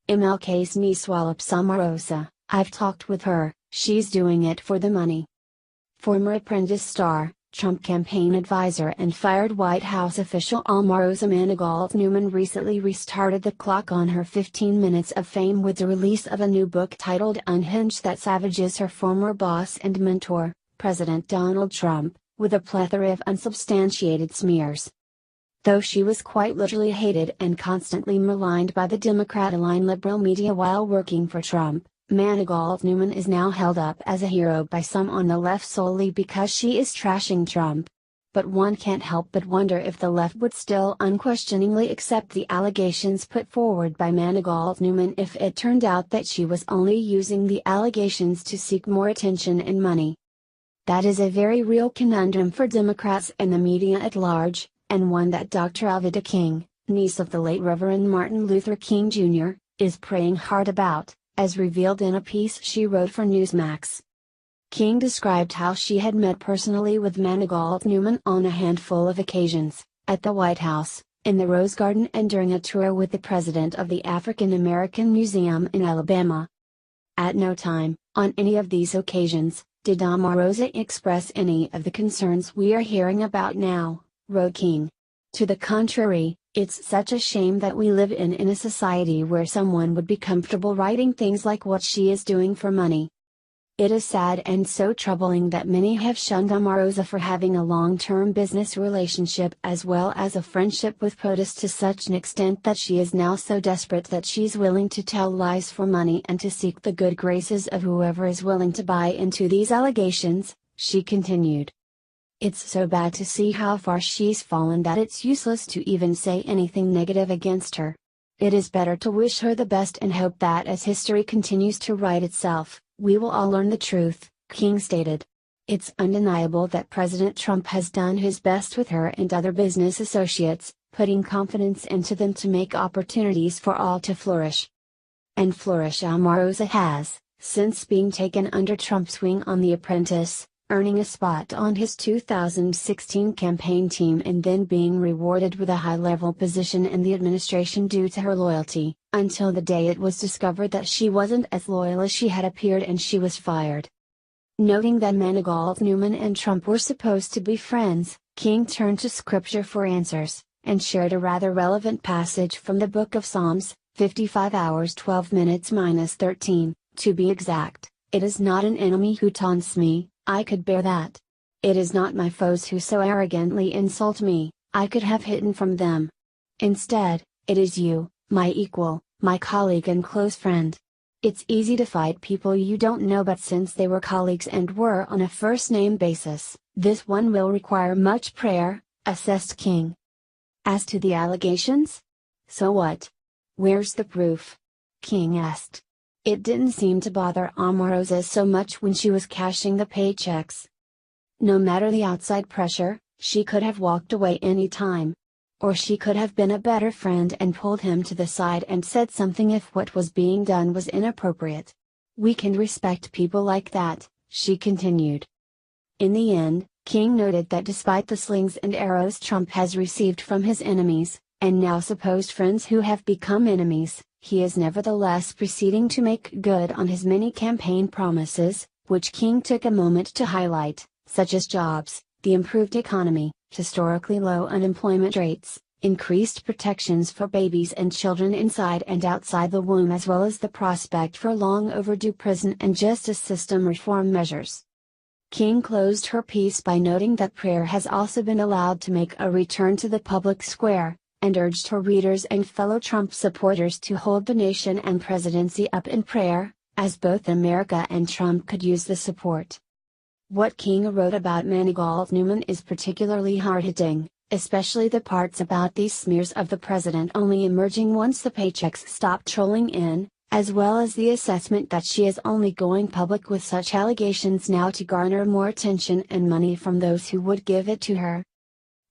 MLK's niece Wallops Omarosa, I've talked with her, she's doing it for the money. Former Apprentice star, Trump campaign advisor and fired White House official Omarosa Manigault-Newman recently restarted the clock on her 15 minutes of fame with the release of a new book titled Unhinged that savages her former boss and mentor, President Donald Trump, with a plethora of unsubstantiated smears. Though she was quite literally hated and constantly maligned by the Democrat-aligned liberal media while working for Trump, Manigault-Newman is now held up as a hero by some on the left solely because she is trashing Trump. But one can't help but wonder if the left would still unquestioningly accept the allegations put forward by Manigault-Newman if it turned out that she was only using the allegations to seek more attention and money. That is a very real conundrum for Democrats and the media at large, and one that Dr. Alveda King, niece of the late Reverend Martin Luther King Jr., is praying hard about, as revealed in a piece she wrote for Newsmax. King described how she had met personally with Manigault-Newman on a handful of occasions, at the White House, in the Rose Garden and during a tour with the president of the African American Museum in Alabama. At no time, on any of these occasions, did Omarosa express any of the concerns we are hearing about now, wrote King. To the contrary, it's such a shame that we live in a society where someone would be comfortable writing things like what she is doing for money. It is sad and so troubling that many have shunned Omarosa for having a long-term business relationship as well as a friendship with POTUS to such an extent that she is now so desperate that she's willing to tell lies for money and to seek the good graces of whoever is willing to buy into these allegations, she continued. It's so bad to see how far she's fallen that it's useless to even say anything negative against her. It is better to wish her the best and hope that as history continues to write itself, we will all learn the truth, King stated. It's undeniable that President Trump has done his best with her and other business associates, putting confidence into them to make opportunities for all to flourish. And flourish Omarosa has, since being taken under Trump's wing on The Apprentice, earning a spot on his 2016 campaign team and then being rewarded with a high-level position in the administration due to her loyalty, until the day it was discovered that she wasn't as loyal as she had appeared and she was fired. Noting that Manigault-Newman and Trump were supposed to be friends, King turned to scripture for answers, and shared a rather relevant passage from the book of Psalms, 55 hours 12 minutes minus 13, to be exact. It is not an enemy who taunts me, I could bear that. It is not my foes who so arrogantly insult me, I could have hidden from them. Instead, it is you, my equal, my colleague and close friend. It's easy to fight people you don't know, but since they were colleagues and were on a first-name basis, this one will require much prayer, assessed King. As to the allegations? So what? Where's the proof? King asked. It didn't seem to bother Omarosa so much when she was cashing the paychecks. No matter the outside pressure, she could have walked away any time. Or she could have been a better friend and pulled him to the side and said something if what was being done was inappropriate. We can respect people like that, she continued. In the end, King noted that despite the slings and arrows Trump has received from his enemies, and now supposed friends who have become enemies, he is nevertheless proceeding to make good on his many campaign promises, which King took a moment to highlight, such as jobs, the improved economy, historically low unemployment rates, increased protections for babies and children inside and outside the womb, as well as the prospect for long overdue prison and justice system reform measures. King closed her piece by noting that prayer has also been allowed to make a return to the public square, and urged her readers and fellow Trump supporters to hold the nation and presidency up in prayer, as both America and Trump could use the support. What King wrote about Manigault-Newman is particularly hard-hitting, especially the parts about these smears of the president only emerging once the paychecks stopped trolling in, as well as the assessment that she is only going public with such allegations now to garner more attention and money from those who would give it to her.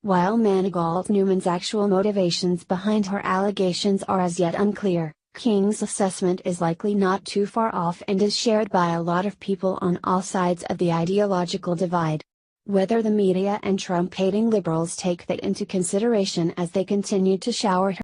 While Manigault-Newman's actual motivations behind her allegations are as yet unclear, King's assessment is likely not too far off and is shared by a lot of people on all sides of the ideological divide. Whether the media and Trump-hating liberals take that into consideration as they continue to shower her